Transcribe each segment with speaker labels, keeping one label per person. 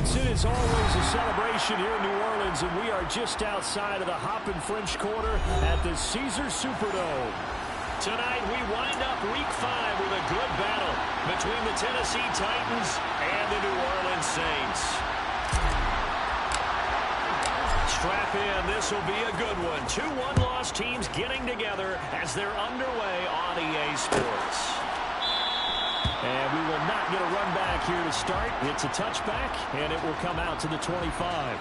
Speaker 1: Vincent, it's always a celebration here in New Orleans, and we are just outside of the Hoppin' French Quarter at the Caesars Superdome. Tonight, we wind up Week 5 with a good battle between the Tennessee Titans and the New Orleans Saints. Strap in, this will be a good one. Two one-loss teams getting together as they're underway on EA Sports. And we will not get a run back here to start. It's a touchback, and it will come out to the 25.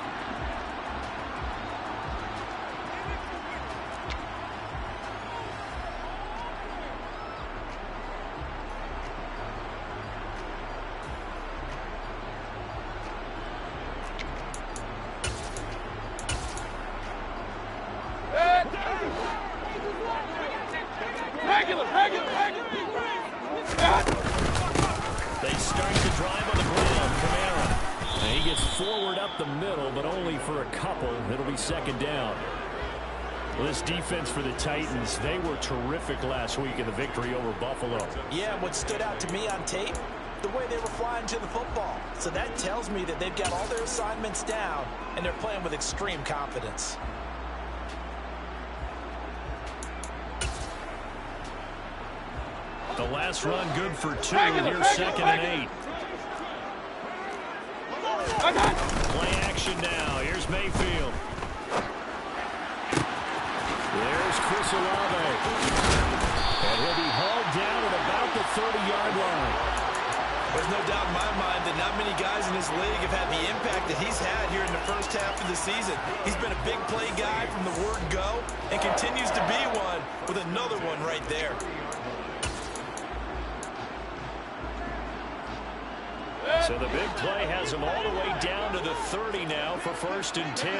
Speaker 1: They start to drive on the ground. Kamara. And he gets forward up the middle, but only for a couple. It'll be second down. Well, this defense for the Titans, they were terrific last week in the victory over Buffalo.
Speaker 2: Yeah, what stood out to me on tape, the way they were flying to the football. So that tells me that they've got all their assignments down, and they're playing with extreme confidence.
Speaker 1: The last run good for 2. Here's second and 8. Play action now. Here's Mayfield. There's Chris Olave. And he'll be hauled down at about the 30-yard line.
Speaker 2: There's no doubt in my mind that not many guys in this league have had the impact that he's had here in the first half of the season. He's been a big play guy from the word go and continues to be one with another one right there.
Speaker 1: So the big play has him all the way down to the 30 now for first and 10.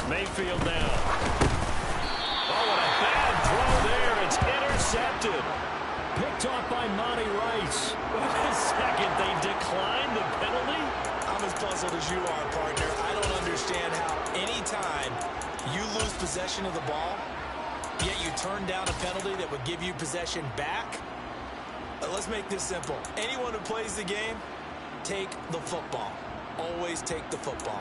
Speaker 1: Mayfield now. Oh, what a bad throw there. It's intercepted. Picked off by Monty Rice. Wait a second. They declined the penalty?
Speaker 2: I'm as puzzled as you are, partner. I don't understand how any time you lose possession of the ball, yet you turn down a penalty that would give you possession back. Let's make this simple. Anyone who plays the game, take the football. Always take the football.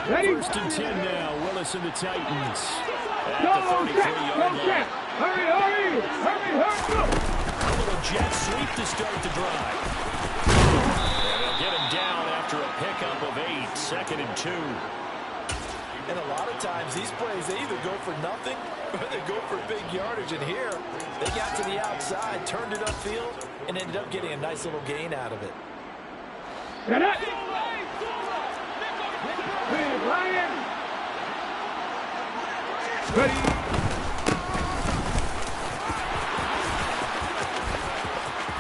Speaker 1: First and 10 now. Willis and the Titans at the 33-yard line.
Speaker 3: Hurry!
Speaker 1: A little jet sweep to start the drive. And they'll get him down after a pickup of 8. Second and 2.
Speaker 2: And a lot of times these plays, they either go for nothing or they go for big yardage. And here, they got to the outside, turned it upfield, and ended up getting a nice little gain out of it.
Speaker 3: Get it! Ryan! Ready!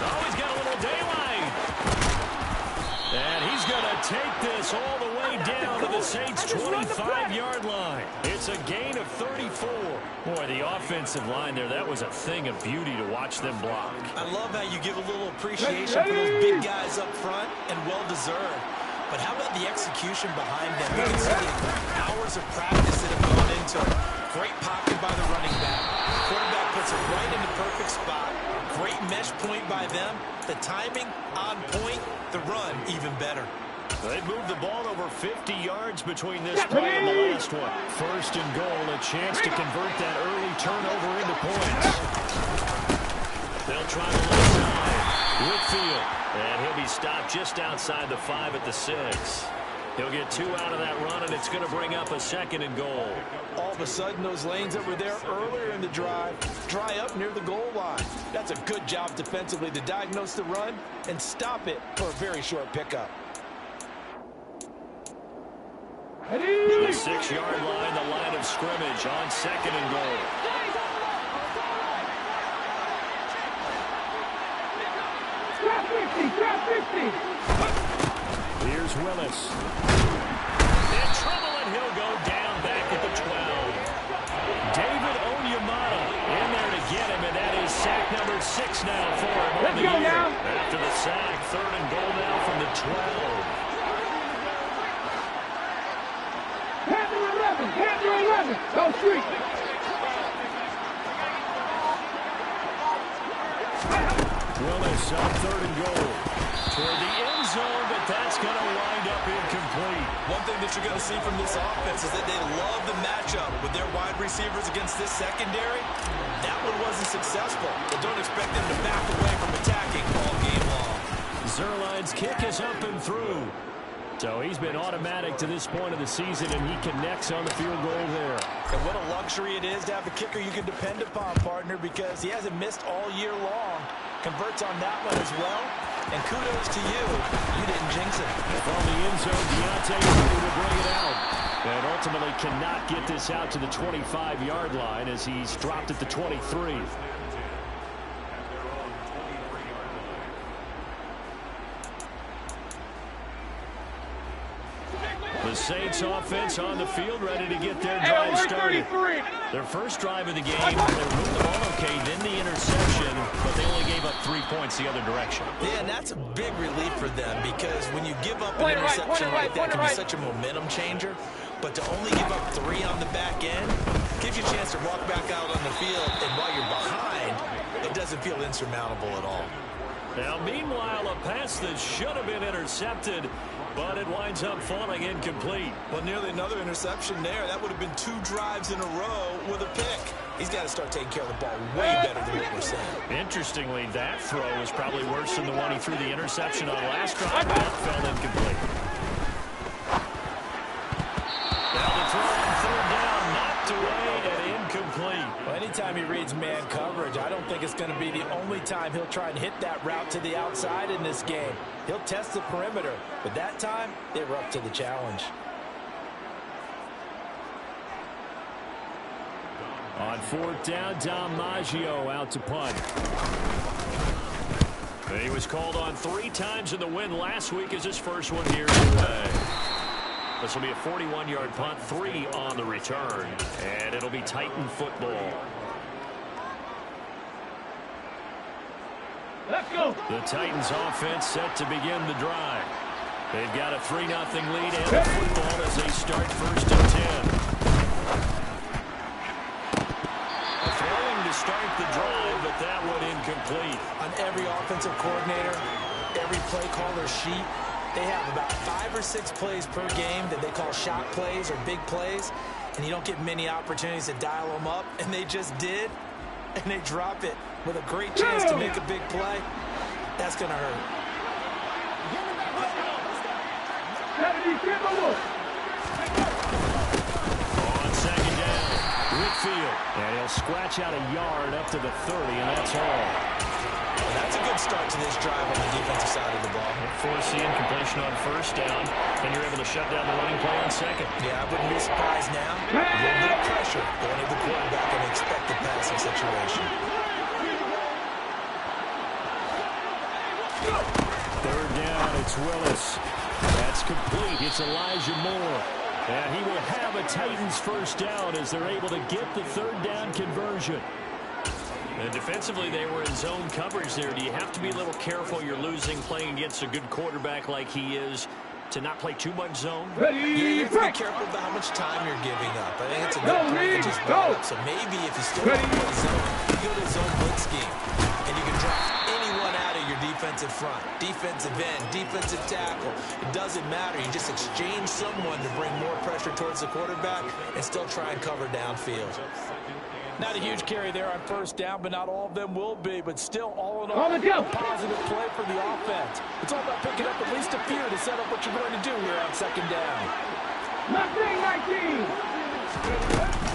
Speaker 1: Oh, he's got a little daylight. And he's going to take this all the way down to the Saints' 25-yard line. It's a gain of 34. Boy, the offensive line there, that was a thing of beauty to watch them block.
Speaker 2: I love how you give a little appreciation for those big guys up front, and well-deserved. But how about the execution behind them? You can see hours of practice that have gone into it. Great pocket by the running back. Quarterback puts it right in the perfect spot. Great mesh point by them. The timing on point. The run even better.
Speaker 1: They moved the ball over 50 yards between this play and the last one. First and goal, a chance to convert that early turnover into points. They'll try the left side. Whitfield. And he'll be stopped just outside the 5 at the 6. He'll get 2 out of that run, and it's going to bring up a second and goal.
Speaker 2: All of a sudden, those lanes that were there earlier in the drive dry up near the goal line. That's a good job defensively to diagnose the run and stop it for a very short pickup.
Speaker 1: The 6-yard line, the line of scrimmage on second and goal. Here's Willis. In trouble, and he'll go down back at the 12. David Onyemata in there to get him, and that is sack number 6 now for him on the year. After the sack, third and goal now from the 12.
Speaker 3: 11. 10 to 11. Go street.
Speaker 1: Willis on 3rd and goal. Toward the end zone, but that's going to wind up incomplete.
Speaker 2: One thing that you're going to see from this offense is that they love the matchup with their wide receivers against this secondary. That one wasn't successful, but don't expect them to back away from attacking all game long.
Speaker 1: Zuerlein's kick is up and through. So he's been automatic to this point of the season, and he connects on the field goal there.
Speaker 2: And what a luxury it is to have a kicker you can depend upon, partner, because he hasn't missed all year long. Converts on that one as well. And kudos to you. You didn't jinx it.
Speaker 1: From the end zone, Deontay ready to bring it out. And ultimately cannot get this out to the 25-yard line as he's dropped at the 23. The Saints offense on the field, ready to get their drive started. Their first drive of the game, they moved the ball okay, then the interception, but they only gave up 3 points the other direction.
Speaker 2: Yeah, and that's a big relief for them because when you give up an interception like that, can be such a momentum changer. But to only give up 3 on the back end gives you a chance to walk back out on the field, and while you're behind, it doesn't feel insurmountable at all.
Speaker 1: Now, meanwhile, a pass that should have been intercepted, but it winds up falling incomplete.
Speaker 2: Well, nearly another interception there. That would have been 2 drives in a row with a pick. He's got to start taking care of the ball way better than what we're saying.
Speaker 1: Interestingly, that throw was probably worse than the one he threw the interception on last drive. That fell incomplete. Now the throw on 3rd down, knocked away and incomplete.
Speaker 2: Well, anytime he reads man coverage, I don't think it's going to be the only time he'll try and hit that route to the outside in this game. He'll test the perimeter, but that time, they were up to the challenge.
Speaker 1: On 4th down, Dom Maggio out to punt. He was called on 3 times in the win last week as his first one here today. This will be a 41-yard punt, 3 on the return, and it'll be Titan football.
Speaker 3: Let's go.
Speaker 1: The Titans offense set to begin the drive. They've got a 3-0 lead and the football as they start 1st and 10. Throwing to start the drive, but that one incomplete.
Speaker 2: On every offensive coordinator, every play caller sheet, they have about 5 or 6 plays per game that they call shot plays or big plays, and you don't get many opportunities to dial them up, and they just did, and they drop it with a great chance to make a big play. That's going to hurt.
Speaker 1: On 2nd down, Whitfield. And he'll scratch out a yard up to the 30, and that's all.
Speaker 2: Well, that's a good start to this drive on the defensive side of the ball.
Speaker 1: Forcing completion on 1st down, and you're able to shut down the running play on 2nd.
Speaker 2: Yeah, I wouldn't be surprised now. A little bit of pressure going to the quarterback in an expected passing situation.
Speaker 1: 3rd down, it's Willis. That's complete. It's Elijah Moore. And he will have a Titans 1st down as they're able to get the 3rd down conversion. And defensively, they were in zone coverage there. Do you have to be a little careful? You're losing playing against a good quarterback like he is to not play too much zone?
Speaker 2: You have to be careful about how much time you're giving up. I think it's a good point to just brought up. So maybe if you still want to play zone, you go to zone blitz scheme, and you can drop anyone out of your defensive front, defensive end, defensive tackle. It doesn't matter. You just exchange someone to bring more pressure towards the quarterback and still try and cover downfield. Not a huge carry there on 1st down, but not all of them will be. But still, all in all, a positive play for the offense. It's all about picking up at least a few to set up what you're going to do here on 2nd down.
Speaker 3: 19.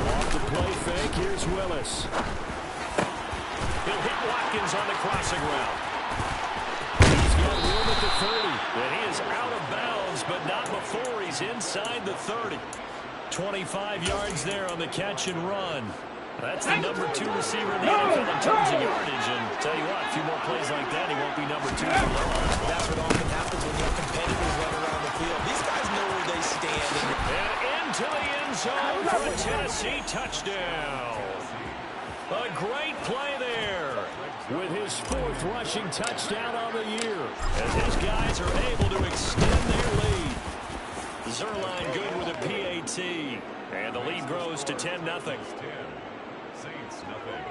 Speaker 1: Off the play fake, here's Willis. He'll hit Watkins on the crossing route. He's got room at the 30. And he is out of bounds, but not before he's inside the 30. 25 yards there on the catch and run. That's the number 2 receiver in the NFL in terms of yardage. And tell you what, a few more plays like that, he won't be number 2 for long.
Speaker 2: That's what often happens when you have competitors run around the field. These guys know where they stand.
Speaker 1: And into the end zone for a Tennessee touchdown. A great play there with his 4th rushing touchdown on the year as his guys are able to extend their lead. Zuerlein good with a PAT. And the lead grows to 10-0.
Speaker 4: Saints nothing.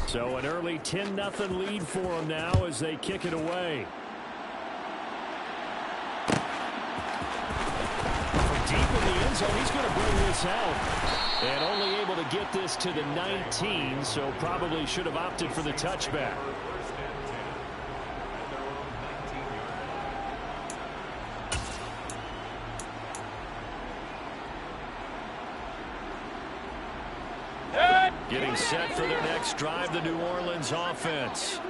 Speaker 1: So an early 10-0 lead for them now as they kick it away. From deep in the end zone, he's going to bring this out. And only able to get this to the 19, so probably should have opted for the touchback. Getting set for their next drive, the New Orleans offense.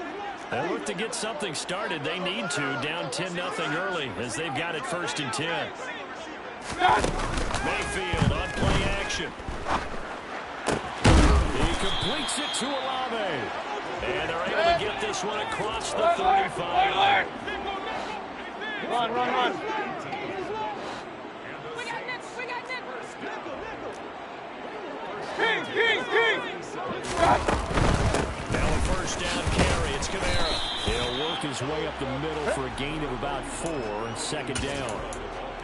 Speaker 1: They look to get something started. They need to, down 10-0 early as they've got it 1st and 10. Mayfield on play action. He completes it to Olave. And they're able to get this one across the 35.
Speaker 3: Run. King.
Speaker 1: Now a 1st down carry. It's Kamara. He'll work his way up the middle for a gain of about 4 and 2nd down.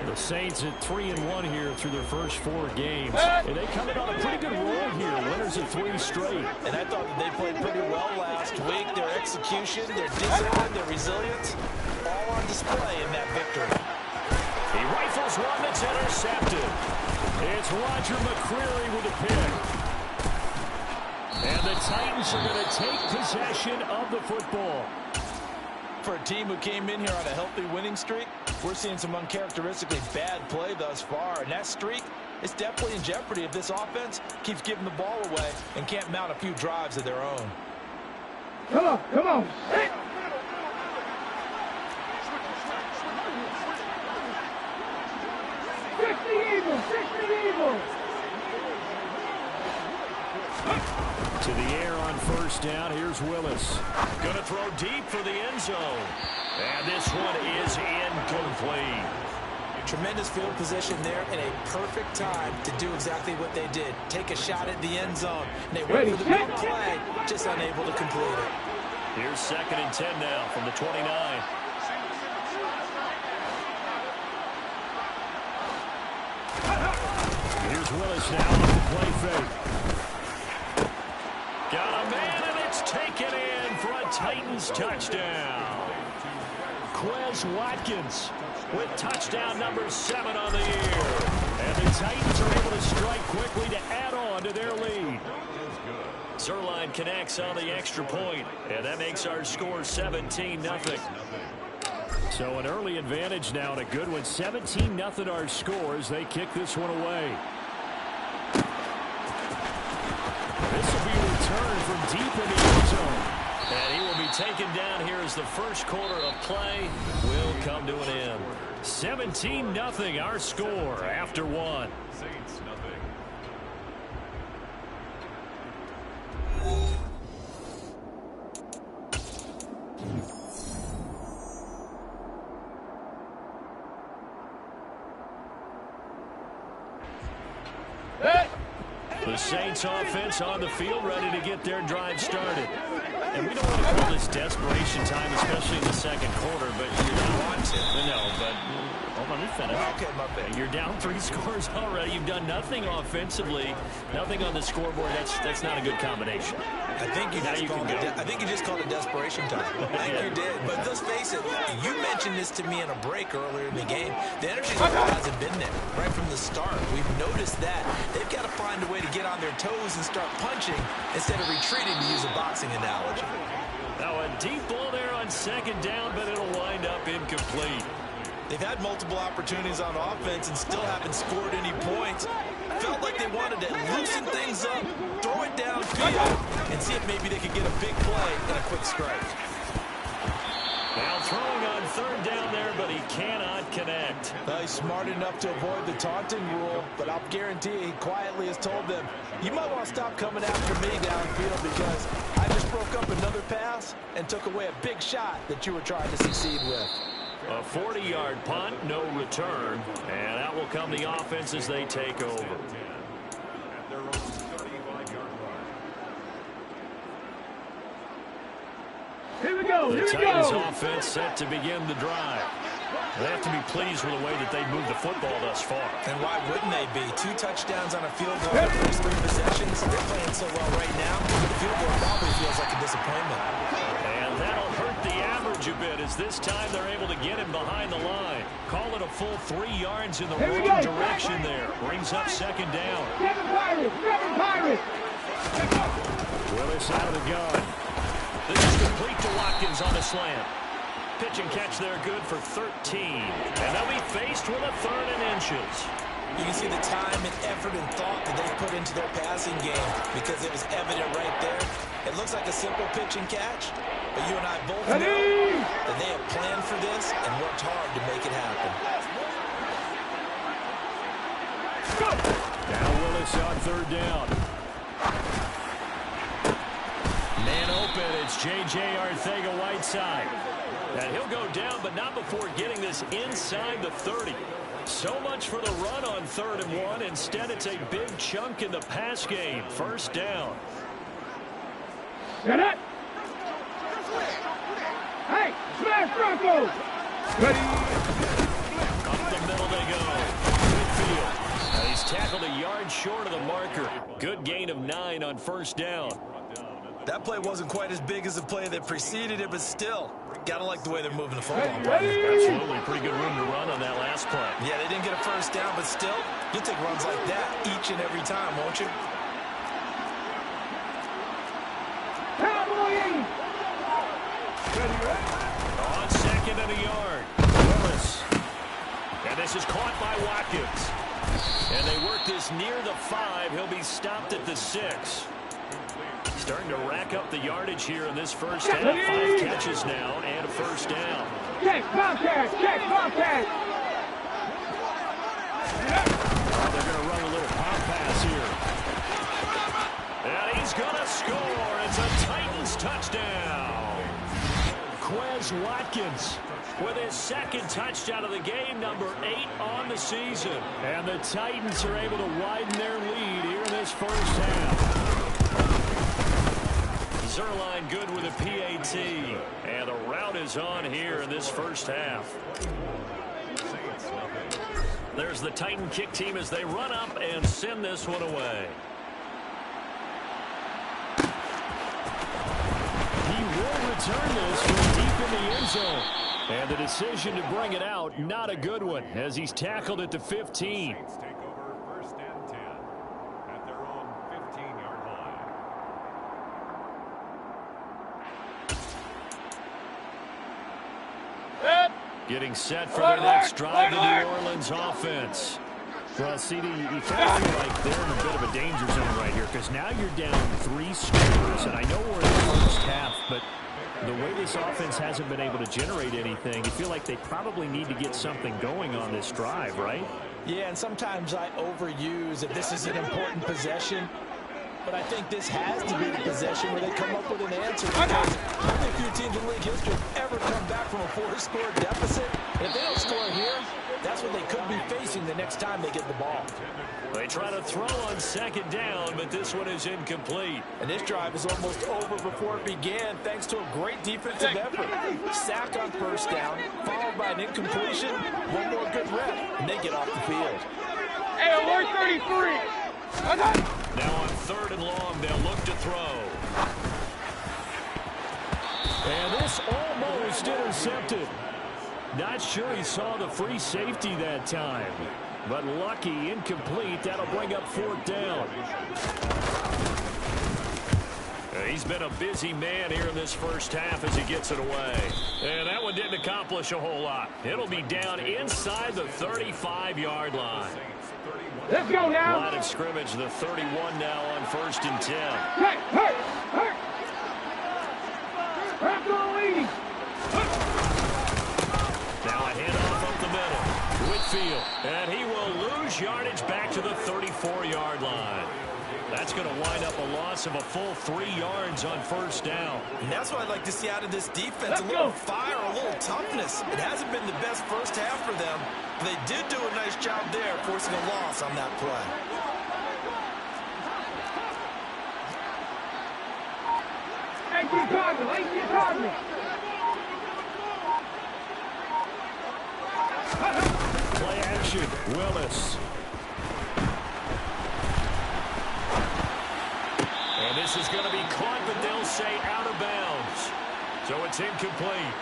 Speaker 1: The Saints at 3-1 here through their first 4 games. And they come in on a pretty good roll here. Winners of 3 straight.
Speaker 2: And I thought that they played pretty well last week. Their execution, their discipline, their resilience, all on display in that victory.
Speaker 1: He rifles one that's intercepted. It's Roger McCreary with a pick. And the Titans are going to take possession of the football.
Speaker 2: For a team who came in here on a healthy winning streak, we're seeing some uncharacteristically bad play thus far. And that streak is definitely in jeopardy if this offense keeps giving the ball away and can't mount a few drives of their own.
Speaker 3: Come on. Fix the Eagles.
Speaker 1: To the air on 1st down. Here's Willis. Going to throw deep for the end zone. And this one is incomplete.
Speaker 2: Tremendous field position there and a perfect time to do exactly what they did. Take a shot at the end zone. And they went for the big play, just unable to complete it.
Speaker 1: Here's 2nd and 10 now from the 29. Here's Willis now on the play fake. Got a man, and it's taken in for a Titans touchdown. Quez Watkins with touchdown number 7 on the year. And the Titans are able to strike quickly to add on to their lead. Zerline connects on the extra point, and that makes our score 17-0. So an early advantage now and a good one. 17-0 our score as they kick this one away. This will be a return from deep in the end zone. And he will be taken down here as the first quarter of play will come to an end. 17-0 our score after 1.
Speaker 4: Saints nothing.
Speaker 1: The Saints offense on the field ready to get their drive started. And we don't want to call this desperation time, especially in the 2nd quarter, but you don't want to. No, but hold on, let me finish.
Speaker 2: Okay, my bad.
Speaker 1: You're down 3 scores already. You've done nothing offensively, nothing on the scoreboard. That's not a good combination.
Speaker 2: I think you just called it desperation time. I think you did. But let's face it, you mentioned this to me in a break earlier in the game. The energy level hasn't been there right from the start. We've noticed that. They've got to find a way to get on their toes and start punching instead of retreating, to use a boxing analogy.
Speaker 1: Now a deep ball there on 2nd down, but it'll wind up incomplete.
Speaker 2: They've had multiple opportunities on offense and still haven't scored any points. Felt like they wanted to loosen things up, throw it downfield, and see if maybe they could get a big play and a quick strike.
Speaker 1: Now throwing on 3rd down there, but he cannot connect.
Speaker 2: He's smart enough to avoid the taunting rule, but I'll guarantee he quietly has told them, you might want to stop coming after me downfield because I just broke up another pass and took away a big shot that you were trying to succeed with.
Speaker 1: A 40-yard punt, no return, and out will come the offense as they take over.
Speaker 4: At their own 35-yard line.
Speaker 3: Here we go.
Speaker 1: The
Speaker 3: Here we
Speaker 1: Titans
Speaker 3: go.
Speaker 1: offense set to begin the drive. They have to be pleased with the way that they've moved the football thus far.
Speaker 2: And why wouldn't they be? 2 touchdowns on a field goal in the first 3 possessions. They're playing so well right now. The field goal probably feels like a disappointment.
Speaker 1: And that'll hurt the average a bit as this time they're able to get him behind the line. Call it a full 3 yards in the wrong direction there. Brings up second down.
Speaker 3: Seven Pirates. Seven Pirates.
Speaker 1: Willis out of the gun. This is complete to Watkins on the slant. Pitch and catch there good for 13. And they'll be faced with a 3rd and inches.
Speaker 2: You can see the time and effort and thought that they've put into their passing game because it was evident right there. It looks like a simple pitch and catch, but you and I both know that they have planned for this and worked hard to make it happen.
Speaker 1: Now Willis on 3rd down. Man open, it's J.J. Arcega-Whiteside. And he'll go down, but not before getting this inside the 30. So much for the run on 3rd and 1. Instead, it's a big chunk in the pass game. 1st down.
Speaker 3: Get it. Hey, smash Broncos. Ready.
Speaker 1: Up the middle they go. Midfield. And he's tackled a yard short of the marker. Good gain of 9 on 1st down.
Speaker 2: That play wasn't quite as big as the play that preceded it, but still, gotta like the way they're moving the football.
Speaker 1: Absolutely. Pretty good room to run on that last play.
Speaker 2: Yeah, they didn't get a 1st down, but still, you'll take runs like that each and every time, won't you?
Speaker 3: Cowboys.
Speaker 1: On 2nd and a yard. Willis. And this is caught by Watkins. And they work this near the 5. He'll be stopped at the 6. Starting to rack up the yardage here in this first half. 5 catches now and a 1st down.
Speaker 3: Check Bobcat. Check Bobcat.
Speaker 1: They're going to run a little pop pass here. And he's going to score. It's a Titans touchdown. Quez Watkins with his 2nd touchdown of the game, number 8 on the season. And the Titans are able to widen their lead here in this first half. Zerline good with a PAT. And the route is on here in this first half. There's the Titan kick team as they run up and send this one away. He will return this from deep in the end zone. And the decision to bring it out, not a good one, as he's tackled at the 15.
Speaker 4: Saints take over 1st and 10 at their own 15-yard line.
Speaker 1: Getting set for their next drive, the New Orleans offense. Well, CD, you kind of feel like they're in a bit of a danger zone right here because now you're down 3 scores, and I know we're in the first half, but the way this offense hasn't been able to generate anything, you feel like they probably need to get something going on this drive, right?
Speaker 2: Yeah, and sometimes I overuse that this is an important possession. But I think this has to be the possession where they come up with an answer. Because only a few teams in league history have ever come back from a 4-score deficit. If they don't score here, that's what they could be facing the next time they get the ball.
Speaker 1: They try to throw on 2nd down, but this one is incomplete.
Speaker 2: And this drive is almost over before it began, thanks to a great defensive effort. Sack on 1st down, followed by an incompletion, one more good rep, and they get off the field.
Speaker 3: Hey, alert 33.
Speaker 1: Now on 3rd and long, they'll look to throw. And this almost intercepted. Not sure he saw the free safety that time. But lucky, incomplete. That'll bring up 4th down. He's been a busy man here in this first half as he gets it away. And that one didn't accomplish a whole lot. It'll be down inside the 35-yard line.
Speaker 3: Let's go now.
Speaker 1: Line of scrimmage, the 31 now on 1st and 10.
Speaker 3: Hey, hey, hey. Bronco leading.
Speaker 1: Now a handoff up the middle. Whitfield, and he will lose yardage back to the 34-yard line. That's going to wind up a loss of a full 3 yards on 1st down.
Speaker 2: And that's what I'd like to see out of this defense. A little fire, a little toughness. It hasn't been the best first half for them. But they did do a nice job there, forcing a loss on that play.
Speaker 3: Hey, keep talking. Hey, keep talking.
Speaker 1: Willis. And this is going to be caught, but they'll say out of bounds. So it's incomplete.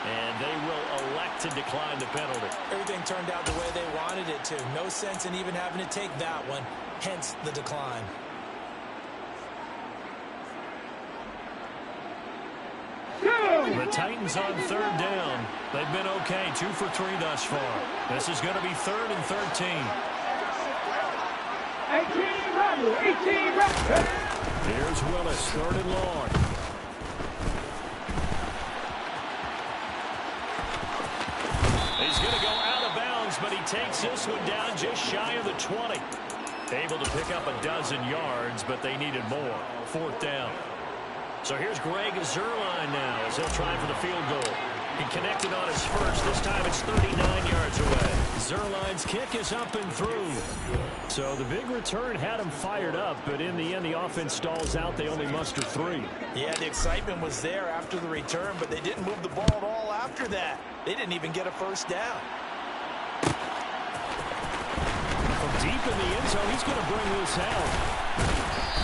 Speaker 1: And they will elect to decline the penalty.
Speaker 2: Everything turned out the way they wanted it to. No sense in even having to take that one, hence the decline.
Speaker 1: The Titans on third down. They've been okay, 2 for 3 thus far. This is going to be 3rd and 13.
Speaker 3: 18 rebel, 18 rebel.
Speaker 1: Here's Willis, 3rd and long. He's going to go out of bounds, but he takes this one down just shy of the 20. Able to pick up a dozen yards, but they needed more. 4th down. So here's Greg Zuerlein now as he'll try for the field goal. He connected on his first. This time it's 39 yards away. Zuerlein's kick is up and through. So the big return had him fired up, but in the end the offense stalls out. They only muster 3.
Speaker 2: Yeah, the excitement was there after the return, but they didn't move the ball at all after that. They didn't even get a first down.
Speaker 1: From deep in the end zone, he's going to bring this out.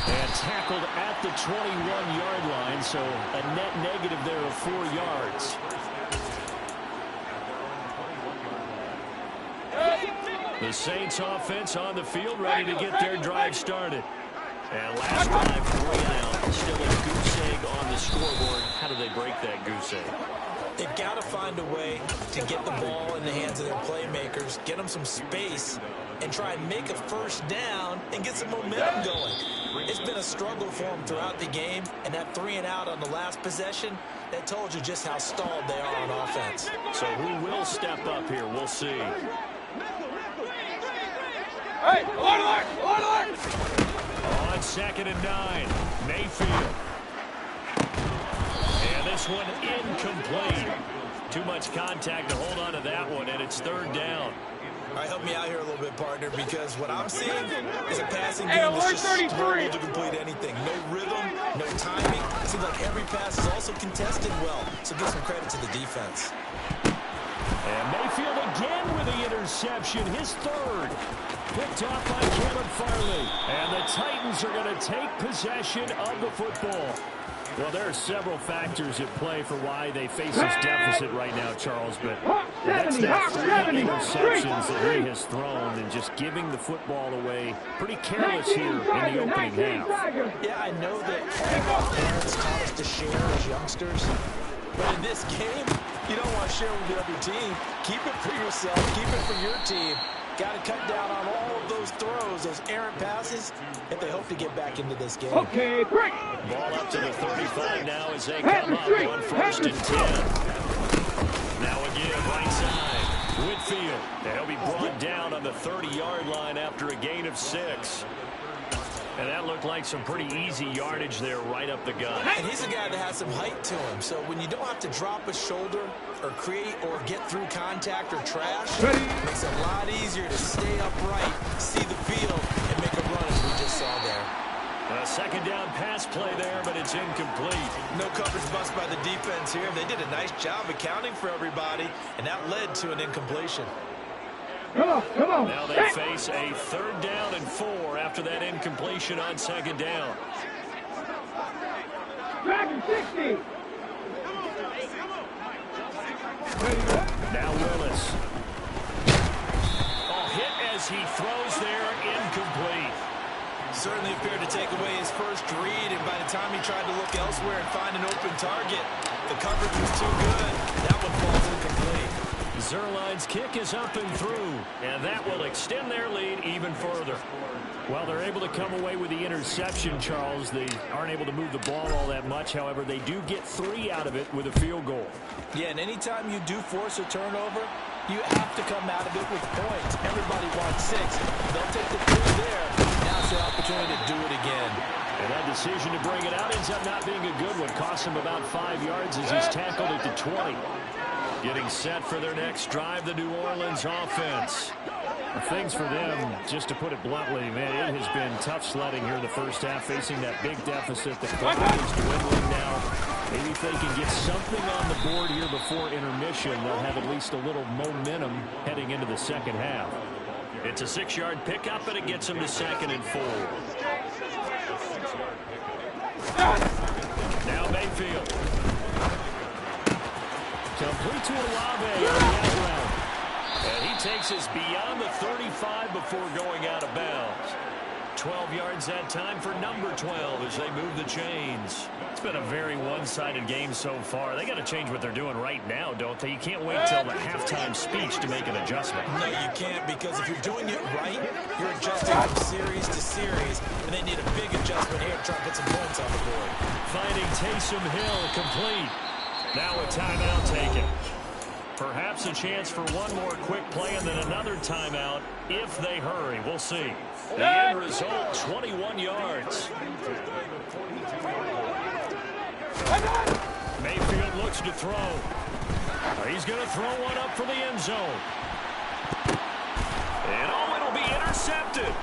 Speaker 1: And tackled at the 21-yard line, so a net negative there of 4 yards. The Saints offense on the field ready to get their drive started. And last drive, 3 and out. Still a goose egg on the scoreboard. How do they break that goose egg?
Speaker 2: They've got to find a way to get the ball in the hands of their playmakers, get them some space, and try and make a first down and get some momentum going. It's been a struggle for them throughout the game, and that 3 and out on the last possession, that told you just how stalled they are on offense.
Speaker 1: So who will step up here? We'll see.
Speaker 3: Hey, alert, alert, alert.
Speaker 1: On 2nd and 9, Mayfield. And this one incomplete. Too much contact to hold on to that one, and it's 3rd down.
Speaker 2: All right, help me out here a little bit, partner, because what I'm seeing is a passing game
Speaker 3: Hey,
Speaker 2: that's just
Speaker 3: 33.
Speaker 2: struggled to complete anything. No rhythm, no timing. Seems like every pass is also contested well, so give some credit to the defense.
Speaker 1: And Mayfield again with the interception, his 3rd. Picked off by Caleb Farley. And the Titans are going to take possession of the football. Well, there are several factors at play for why they face this deficit right now, Charles, but that's that 3 interceptions that he has thrown and just giving the football away. Pretty careless here in the opening half.
Speaker 2: Yeah, I know that parents taught us to share as youngsters, but in this game, you don't want to share with the other team. Keep it for yourself. Keep it for your team. Got to cut down on all of those throws, those errant passes, if they hope to get back into this game.
Speaker 3: Okay, great.
Speaker 1: Ball up to the 35 now as they come up on 1st and 10. Now again, right side, Whitfield. They'll be brought down on the 30-yard line after a gain of 6. And that looked like some pretty easy yardage there right up the gut.
Speaker 2: And he's a guy that has some height to him, so when you don't have to drop a shoulder or create or get through contact or trash, it makes it a lot easier to stay upright, see the field, and make a run as we just saw there.
Speaker 1: A 2nd down pass play there, but it's incomplete.
Speaker 2: No coverage bust by the defense here. They did a nice job accounting for everybody, and that led to an incompletion.
Speaker 3: Come on, come on.
Speaker 1: Now they face a 3rd down and 4 after that incompletion on 2nd down.
Speaker 3: Dragon 60.
Speaker 1: Now Willis. Hit as he throws there, incomplete.
Speaker 2: Certainly appeared to take away his first read, and by the time he tried to look elsewhere and find an open target, the coverage was too good. That one falls incomplete.
Speaker 1: Zuerlein's kick is up and through, and that will extend their lead even further. Well, they're able to come away with the interception, Charles. They aren't able to move the ball all that much. However, they do get 3 out of it with a field goal.
Speaker 2: Yeah, and anytime you do force a turnover, you have to come out of it with points. Everybody wants 6. They'll take the 2 there. Now's their opportunity to do it again.
Speaker 1: And that decision to bring it out ends up not being a good one. Costs him about 5 yards as he's tackled at the 20. Getting set for their next drive, the New Orleans offense. Things for them, just to put it bluntly, man, it has been tough sledding here in the first half, facing that big deficit. The clock is dwindling now. Maybe if they can get something on the board here before intermission, they'll have at least a little momentum heading into the second half. It's a 6-yard pickup, and it gets them to 2nd and 4. Now Mayfield. Complete to Olave on the out route. And he takes us beyond the 35 before going out of bounds. 12 yards that time for number 12 as they move the chains. It's been a very one-sided game so far. They got to change what they're doing right now, don't they? You can't wait till the halftime speech to make an adjustment.
Speaker 2: No, you can't, because if you're doing it right, you're adjusting from series to series, and they need a big adjustment here to try to put some points on the board.
Speaker 1: Finding Taysom Hill complete. Now a timeout taken. Perhaps a chance for one more quick play and then another timeout if they hurry. We'll see. The end result, 21 yards. Mayfield looks to throw. He's going to throw one up for the end zone. And oh, it'll be intercepted.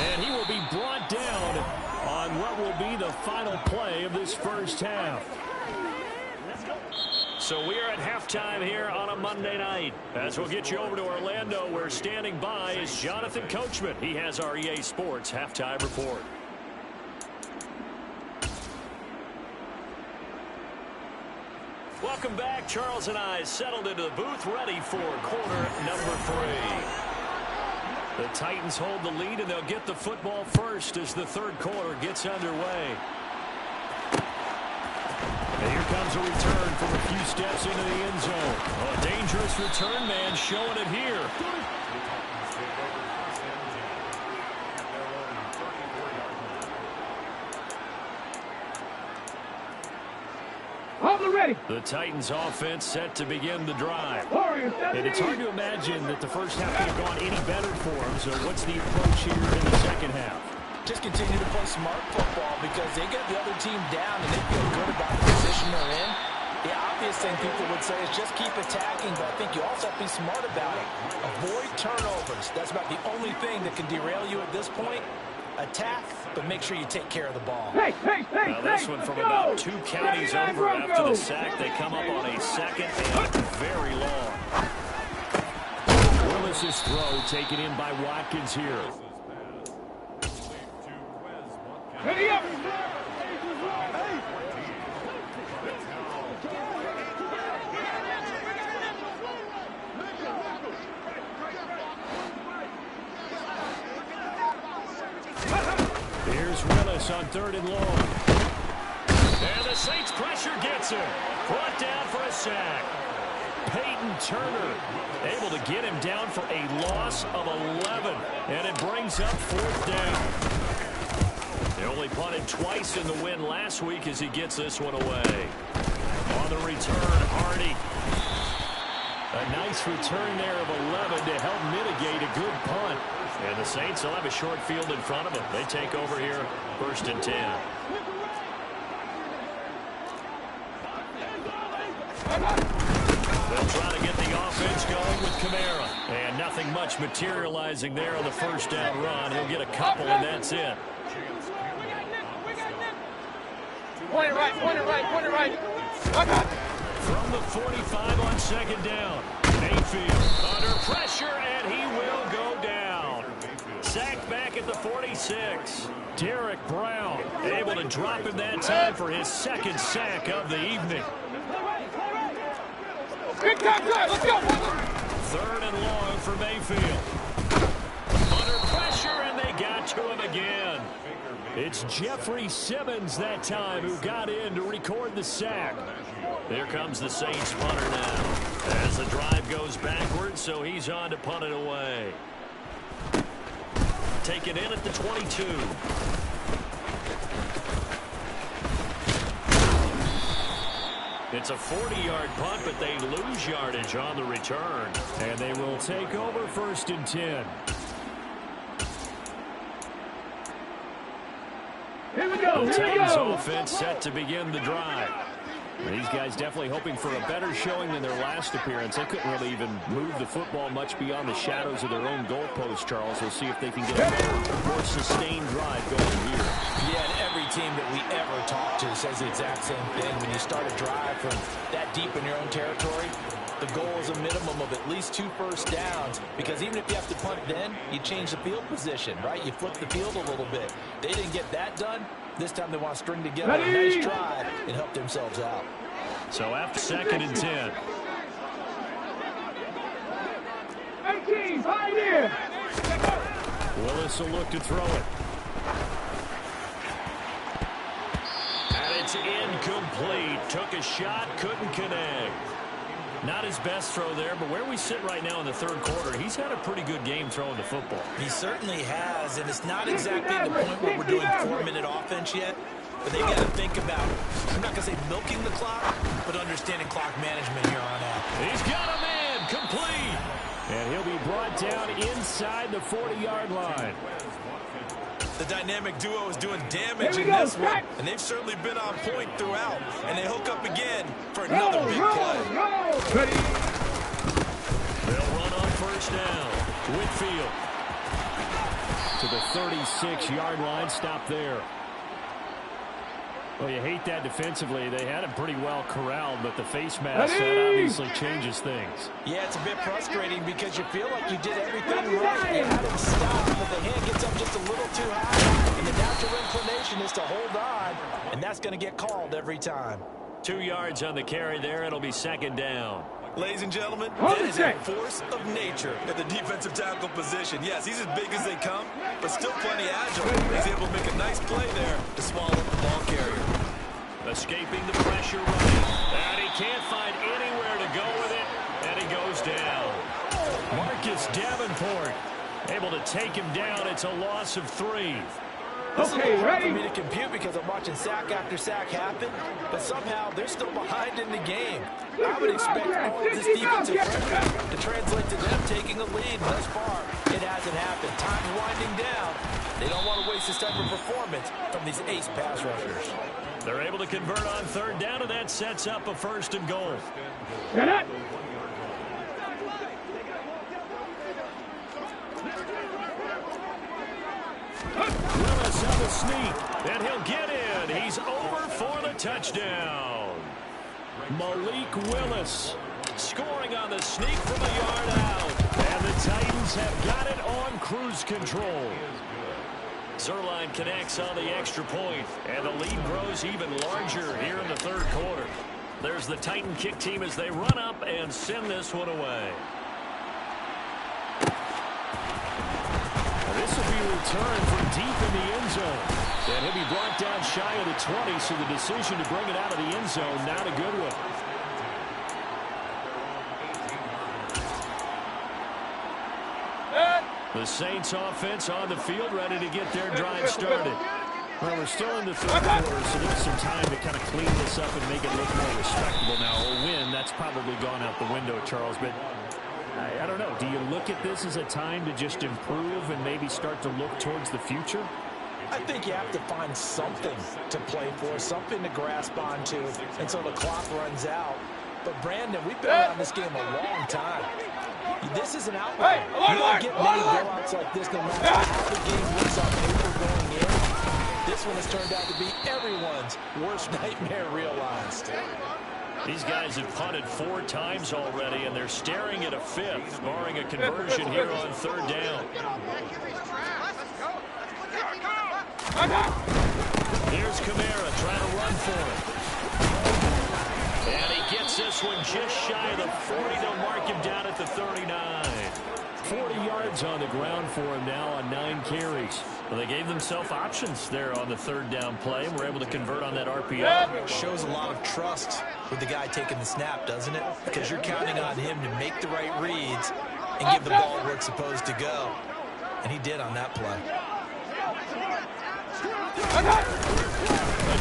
Speaker 1: And he will be brought down on what will be the final play of this first half. So we are at halftime here on a Monday night. As we'll get you over to Orlando, where standing by is Jonathan Coachman. He has our EA Sports halftime report. Welcome back. Charles and I settled into the booth, ready for quarter number 3. The Titans hold the lead, and they'll get the football first as the third quarter gets underway. And here comes a return from a few steps into the end zone. Oh, a dangerous return man showing it here.
Speaker 3: Ready.
Speaker 1: The Titans offense set to begin the drive. And it's hard to imagine that the first half could have gone any better for them. So what's the approach here in the second half?
Speaker 2: Just continue to play smart football, because they get the other team down and they feel good about the position they're in. The obvious thing people would say is just keep attacking, but I think you also have to be smart about it. Avoid turnovers. That's about the only thing that can derail you at this point. Attack, but make sure you take care of the ball.
Speaker 1: Now this one from about 2 counties over after the sack. They come up on a 2nd and very long. Willis's throw taken in by Watkins here.
Speaker 3: Ready up.
Speaker 1: Here's Willis on 3rd and long. And the Saints pressure gets him. Brought down for a sack. Peyton Turner able to get him down for a loss of 11. And it brings up 4th down. They only punted twice in the win last week as he gets this one away. On the return, Hardy. A nice return there of 11 to help mitigate a good punt. And the Saints will have a short field in front of them. They take over here, 1st and 10. They'll try to get the offense going with Kamara. And nothing much materializing there on the first down run. He'll get a couple, and that's it.
Speaker 3: Point it right, point it right, point it right.
Speaker 1: From the 45 on 2nd down. Mayfield under pressure, and he will go down. Sacked back at the 46. Derek Brown able to drop him that time for his 2nd sack of the evening.
Speaker 3: Big time drive, let's go.
Speaker 1: 3rd and long for Mayfield. Under pressure, and they got to him again. It's Jeffrey Simmons that time who got in to record the sack. Here comes the Saints punter now. As the drive goes backwards, so he's on to punt it away. Taken in at the 22. It's a 40-yard punt, but they lose yardage on the return. And they will take over 1st and 10.
Speaker 3: Here we go,
Speaker 1: The
Speaker 3: here we
Speaker 1: Titans
Speaker 3: go.
Speaker 1: offense set to begin the drive. These guys definitely hoping for a better showing than their last appearance. They couldn't really even move the football much beyond the shadows of their own goalpost, Charles. We'll see if they can get a more sustained drive going here.
Speaker 2: Yeah, and every team that we ever talk to says the exact same thing. When you start a drive from that deep in your own territory, the goal is a minimum of at least 2 first downs, because even if you have to punt then, you change the field position, right? You flip the field a little bit. They didn't get that done. This time they want to string together a nice drive and help themselves out.
Speaker 1: So after 2nd and 10.
Speaker 3: 18, right here.
Speaker 1: Willis will look to throw it. And it's incomplete. Took a shot, couldn't connect. Not his best throw there, but where we sit right now in the 3rd quarter, he's had a pretty good game throwing the football.
Speaker 2: He certainly has, and it's not exactly the point where we're doing 4-minute offense yet, but they got to think about, I'm not going to say milking the clock, but understanding clock management here on out.
Speaker 1: He's got a man, complete. And he'll be brought down inside the 40-yard line.
Speaker 2: The dynamic duo is doing damage in this one, and they've certainly been on point throughout, and they hook up again for another big play.
Speaker 1: They'll run on 1st down. Whitfield to the 36-yard line. Stop there. Well, you hate that defensively. They had him pretty well corralled, but the face mask, that obviously changes things.
Speaker 2: Yeah, it's a bit frustrating because you feel like you did everything right. You had him stop, but the hand gets up just a little too high, and the natural inclination is to hold on, and that's going to get called every time.
Speaker 1: 2 yards on the carry there. It'll be 2nd down.
Speaker 2: Ladies and gentlemen, that is a force of nature at the defensive tackle position. Yes, he's as big as they come, but still plenty agile. He's able to make a nice play there to swallow up the ball carrier.
Speaker 1: Escaping the pressure running. And he can't find anywhere to go with it, and he goes down. Marcus Davenport able to take him down. It's a loss of 3.
Speaker 2: This is a little hard for me to compute because I'm watching sack after sack happen, but somehow they're still behind in the game. I would expect all of this defensive pressure to translate to them taking a lead. Thus far, it hasn't happened. Time's winding down. They don't want to waste this type of performance from these ace pass rushers.
Speaker 1: They're able to convert on 3rd down, and that sets up a 1st and goal. Willis on the sneak, and he'll get in. He's over for the touchdown. Malik Willis scoring on the sneak from a yard out. And the Titans have got it on cruise control. Zuerlein connects on the extra point, and the lead grows even larger here in the 3rd quarter. There's the Titan kick team as they run up and send this one away. This will be returned from deep in the end zone. And he'll be brought down shy of the 20, so the decision to bring it out of the end zone, not a good one. The Saints offense on the field, ready to get their drive started. Well, we're still in the 3rd quarter, so there's some time to kind of clean this up and make it look more respectable now. A win, that's probably gone out the window, Charles, but I don't know. Do you look at this as a time to just improve and maybe start to look towards the future?
Speaker 2: I think you have to find something to play for, something to grasp onto until the clock runs out. But, Brandon, we've been around this game a long time. This is an outlier. You don't get many blowouts like this no matter how the game looks on paper going in. This one has turned out to be everyone's worst nightmare realized.
Speaker 1: These guys have punted 4 times already, and they're staring at a 5th, barring a conversion here on 3rd down. Here's Kamara trying to run for it. And he gets this one just shy of the 40. They'll mark him down at the 39. 40 yards on the ground for him now on 9 carries. Well, they gave themselves options there on the 3rd down play, and were able to convert on that RPO.
Speaker 2: Shows a lot of trust with the guy taking the snap, doesn't it? Because you're counting on him to make the right reads and give the ball where it's supposed to go. And he did on that play.
Speaker 1: A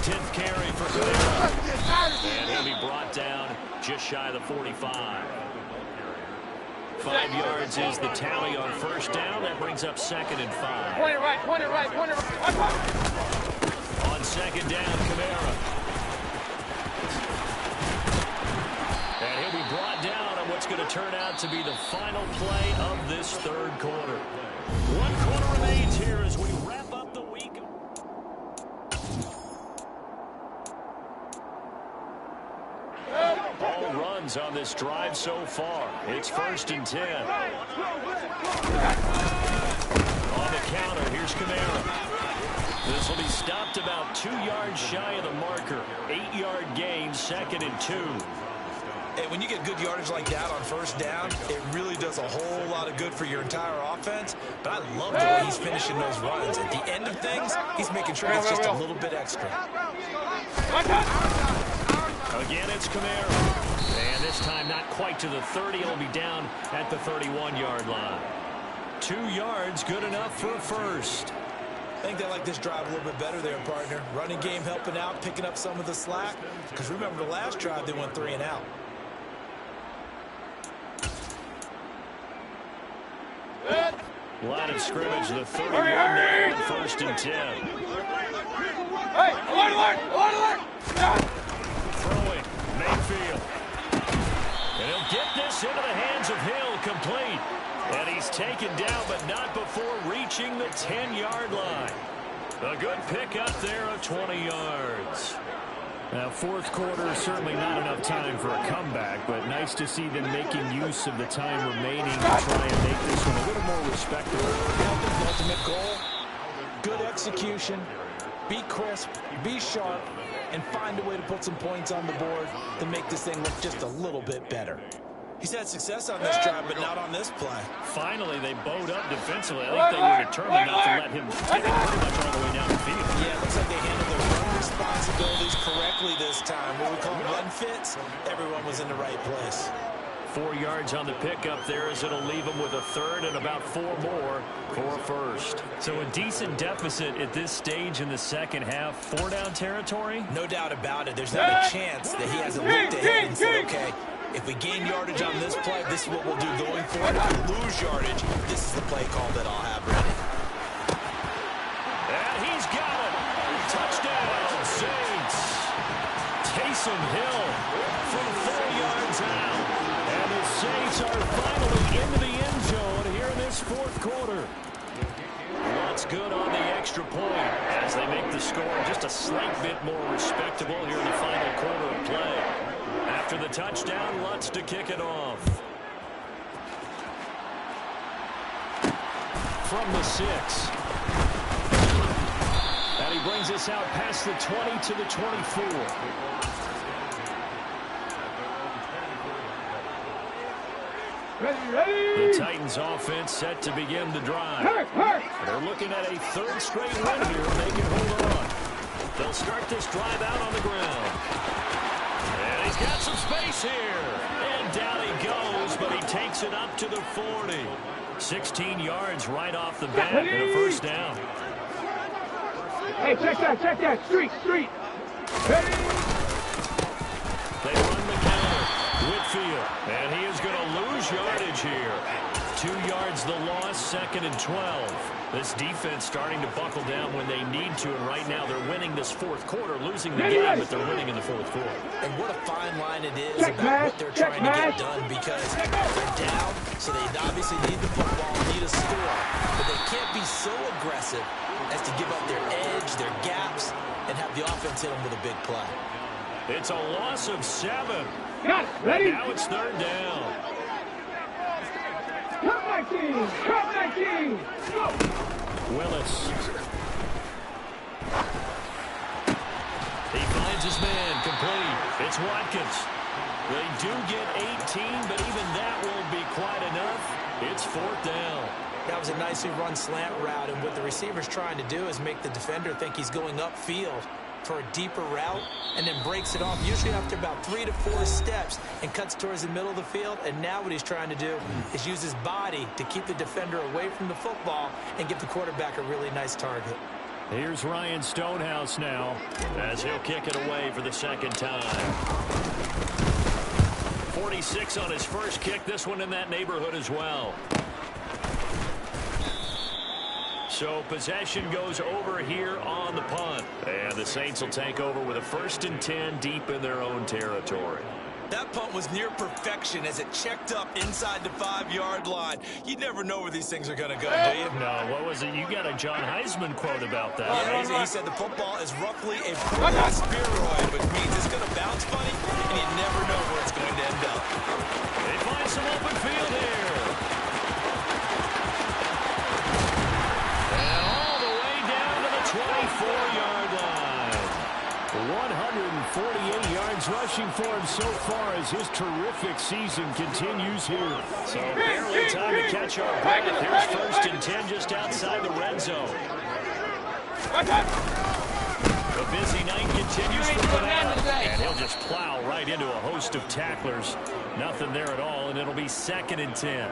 Speaker 1: 10th carry for Kamara. And he'll be brought down just shy of the 45. 5 yards is the tally on 1st down. That brings up 2nd and 5.
Speaker 3: Point it right, point it right, point it right.
Speaker 1: On 2nd down, Kamara. about to be the final play of this third quarter. 1 quarter remains here as we wrap up the week. All runs on this drive so far. It's 1st and 10. On the counter, here's Kamara. This will be stopped about 2 yards shy of the marker. 8-yard gain, 2nd and 2.
Speaker 2: And when you get good yardage like that on 1st down, it really does a whole lot of good for your entire offense. But I love the way he's finishing those runs. At the end of things, he's making sure it's just a little bit extra.
Speaker 1: Again, it's Kamara. And this time not quite to the 30. He'll be down at the 31-yard line. 2 yards, good enough for a first.
Speaker 2: I think they like this drive a little bit better there, partner. Running game helping out, picking up some of the slack. Because remember the last drive, they went 3 and out.
Speaker 1: Line of scrimmage, the 31 now, 1st and 10. Throwing, Mayfield. And he'll get this into the hands of Hill, complete. And he's taken down, but not before reaching the 10-yard line. A good pickup there of 20 yards. Now, 4th quarter, certainly not enough time for a comeback, but nice to see them making use of the time remaining to try and make this one a little more respectable.
Speaker 2: The ultimate goal, good execution, be crisp, be sharp, and find a way to put some points on the board to make this thing look just a little bit better. He's had success on this drive, but not on this play.
Speaker 1: Finally, they bowed up defensively. I think they were determined not to let him get it pretty much all the way down the field.
Speaker 2: Yeah, it looks like they handled their run responsibilities correctly this time. What we call run fits, everyone was in the right place.
Speaker 1: 4 yards on the pickup there as it'll leave him with a 3rd and about 4 more for a first. So a decent deficit at this stage in the second half. 4-down territory?
Speaker 2: No doubt about it. There's not a chance that he hasn't looked ahead and said, okay, if we gain yardage on this play, this is what we'll do going forward. If we lose yardage, this is the play call that I'll have ready.
Speaker 1: And he's got it. Touchdown, Saints. Taysom Hill from 4 yards out. And the Saints are finally into the end zone here in this 4th quarter. What's good on the extra point as they make the score just a slight bit more respectable here in the final quarter of play. After the touchdown, Lutz to kick it off. From the 6. And he brings us out past the 20 to the 24.
Speaker 3: Ready.
Speaker 1: The Titans offense set to begin the drive. They're looking at a 3rd straight win here if they can hold on. They'll start this drive out on the ground. And he's got some space here. And down he goes, but he takes it up to the 40. 16 yards right off the bat and a 1st down.
Speaker 3: Hey, check that. Street. Ready.
Speaker 1: They run the counter. Whitfield. And he is going to lose yardage here. 2 yards the loss, 2nd and 12. This defense starting to buckle down when they need to, and right now they're winning this 4th quarter, losing the game, but they're winning in the 4th quarter.
Speaker 2: And what a fine line it is about what they're trying to get done, because they're down, so they obviously need the football, need a score, but they can't be so aggressive as to give up their edge, their gaps, and have the offense hit them with a big play.
Speaker 1: It's a loss of 7.
Speaker 3: Got it. Ready.
Speaker 1: Now it's 3rd down.
Speaker 3: Cut 19. Go.
Speaker 1: Willis. He finds his man, complete. It's Watkins. They do get 18, but even that won't be quite enough. It's 4th down.
Speaker 2: That was a nicely run slant route, and what the receiver's trying to do is make the defender think he's going upfield for a deeper route, and then breaks it off, usually after about 3 to 4 steps, and cuts towards the middle of the field. And now what he's trying to do is use his body to keep the defender away from the football and give the quarterback a really nice target.
Speaker 1: Here's Ryan Stonehouse now as he'll kick it away for the 2nd time. 46 on his first kick, this one in that neighborhood as well. So possession goes over here on the punt. And the Saints will take over with a 1st and 10 deep in their own territory.
Speaker 2: That punt was near perfection as it checked up inside the 5-yard line. You never know where these things are going to go, do you?
Speaker 1: No, what was it? You got a John Heisman quote about that.
Speaker 2: Yeah, he said the football is roughly a poison spheroid, which means it's going to bounce funny, and you never know where it's going to end up.
Speaker 1: They find some open field here. And all the way down to the 24-yard line. 148 yards rushing for him so far as his terrific season continues here. So barely time to catch our breath. Here's 1st and 10 just outside the red zone. The busy night continues for Kamara, and he'll just plow right into a host of tacklers. Nothing there at all, and it'll be 2nd and 10.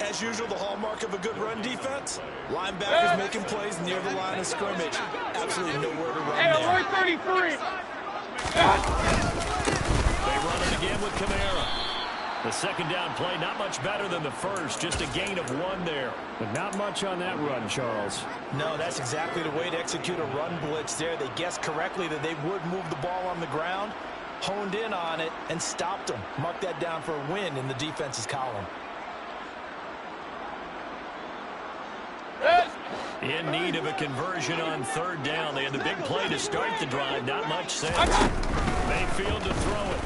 Speaker 2: As usual, the hallmark of a good run defense, linebackers making plays near the line of scrimmage. Absolutely nowhere to run there.
Speaker 3: Hey, 33.
Speaker 1: They run it again with Kamara. The 2nd down play, not much better than the first, just a gain of 1 there. But not much on that run, Charles.
Speaker 2: No, that's exactly the way to execute a run blitz there. They guessed correctly that they would move the ball on the ground, honed in on it, and stopped them. Mark that down for a win in the defense's column.
Speaker 1: In need of a conversion on 3rd down. They had the big play to start the drive. Not much sense. Mayfield to throw it.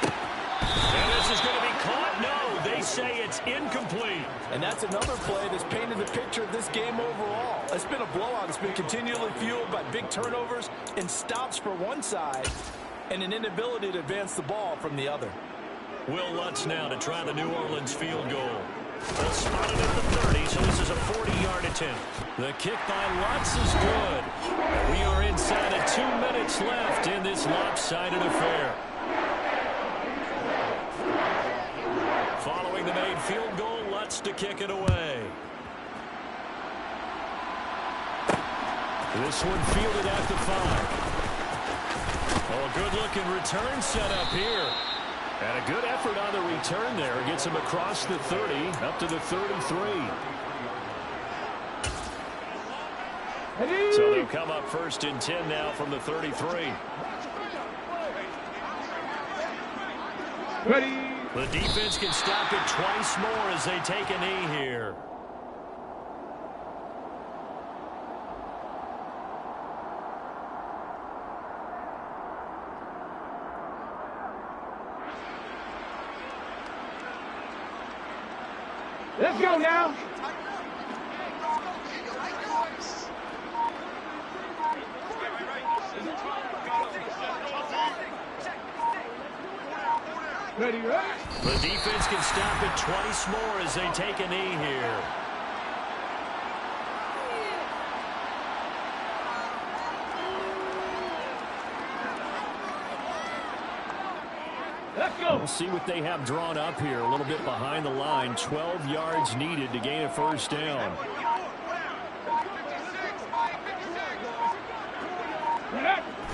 Speaker 1: And this is going to be caught. No, they say it's incomplete.
Speaker 2: And that's another play that's painted the picture of this game overall. It's been a blowout. It's been continually fueled by big turnovers and stops for one side and an inability to advance the ball from the other.
Speaker 1: Will Lutz now to try the New Orleans field goal. They'll spot it at the 30, so this is a 40-yard attempt. The kick by Lutz is good. We are inside of 2 minutes left in this lopsided affair. Following the made field goal, Lutz to kick it away. This one fielded at the 5. Oh, a good-looking return set up here. And a good effort on the return there. Gets him across the 30, up to the 33. So they'll come up 1st and 10 now from the 33.
Speaker 3: Ready.
Speaker 1: The defense can stop it twice more as they take a knee here.
Speaker 3: Let's go now. Ready, right?
Speaker 1: The defense can stop it twice more as they take a knee here.
Speaker 3: Let's go.
Speaker 1: We'll see what they have drawn up here. A little bit behind the line. 12 yards needed to gain a 1st down.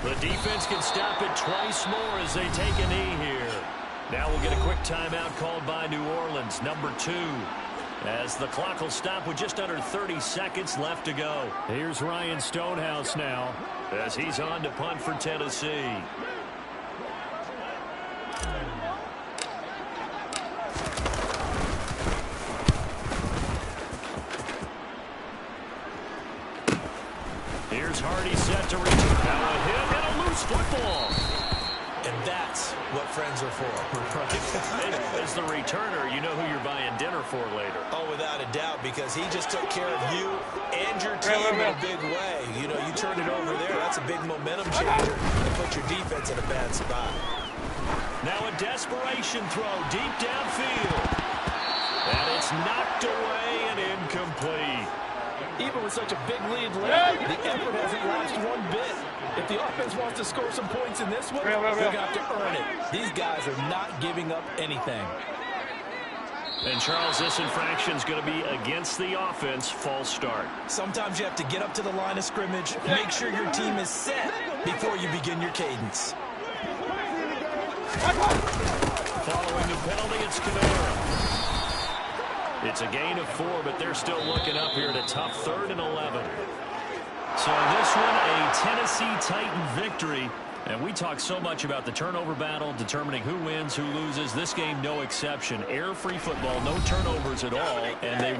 Speaker 1: The defense can stop it twice more as they take a knee here. Now we'll get a quick timeout called by New Orleans, number 2. As the clock will stop with just under 30 seconds left to go. Here's Ryan Stonehouse now as he's on to punt for Tennessee. Here's Hardy set to return. Now a hit and a loose football.
Speaker 2: And that's what friends are for.
Speaker 1: As the returner, you know who you're buying dinner for later.
Speaker 2: Oh, without a doubt, because he just took care of you and your team in a big way. You know, you turn it over there, that's a big momentum changer and put your defense in a bad spot.
Speaker 1: Now a desperation throw deep downfield. And it's knocked away and incomplete.
Speaker 2: Even with such a big lead late, the effort hasn't lasted one bit. If the offense wants to score some points in this one, they're going to have to earn it. These guys are not giving up anything.
Speaker 1: And, Charles, this infraction is going to be against the offense. False start.
Speaker 2: Sometimes you have to get up to the line of scrimmage, make sure your team is set before you begin your cadence.
Speaker 1: Following the penalty, it's Kamara. It's a gain of 4, but they're still looking up here at a tough 3rd and 11. So this one, a Tennessee Titan victory. And we talk so much about the turnover battle, determining who wins, who loses. This game, no exception. Error-free football, no turnovers at all, and they